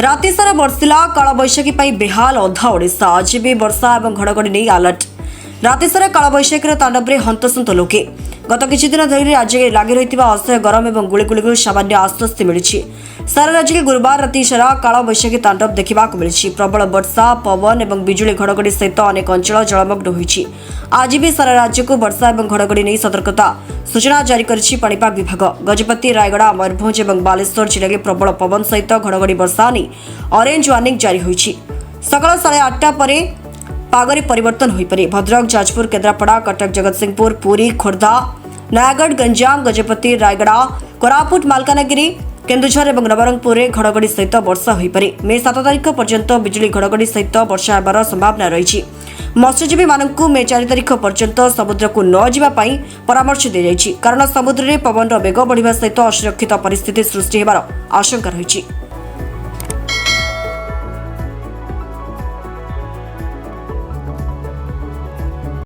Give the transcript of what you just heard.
राति सारा बर्षिला कालबैशाखी बेहाल अधा ओडिशा आज भी वर्षा और घड़घड़ी नहीं अलर्ट। राति सारा कालबैशाखीर तांडव हंतसंत लोके गत किछि दिन धरी राज्य लगी रही असह्य गरम और गुड़गुड़ी सामान्य आश्वस्ति मिली। सारा राज्य के गुरुवार राति सारा कालबैशाखी तांडव देखा मिली। प्रबल वर्षा पवन और बिजुली घड़घड़ी सहित अनेक अंचल जलमग्न होइछि। आज भी सारा राज्य को वर्षा और घड़घड़ी नहीं सतर्कता सूचना जारी करिछि पाणीपाग विभाग। गजपति रायगड़ा मयूरभंज और बालेश्वर जिले में प्रबल पवन सहित घड़घड़ी वर्षा नहीं ऑरेंज वार्निंग जारी होइछि। सकाळ 8:30 पर पागरे परिवर्तन हो पारे। भद्रक जाजपुर केन्द्रापड़ा कटक जगतसिंहपुर पुरी खोर्धा नयागढ़ गंजाम गजपति रायगड़ा कोरापुट मालकानगिरी केन्दुझर और नवरंगपुर में घड़घड़ी सहित वर्षा हो पारे। मे 7 तारिख पर्यंत बिजुली घड़घड़ी सहित वर्षा होबार संभावना रही। मत्स्यजीवी मानक मे 4 तारिख पर्यंत समुद्र को न जावाई परामर्श दी जाइछि कारण समुद्र में पवन बेग बढ़िबा सहित असुरक्षित परिस्थिति सृष्टि होबार आशंका रही।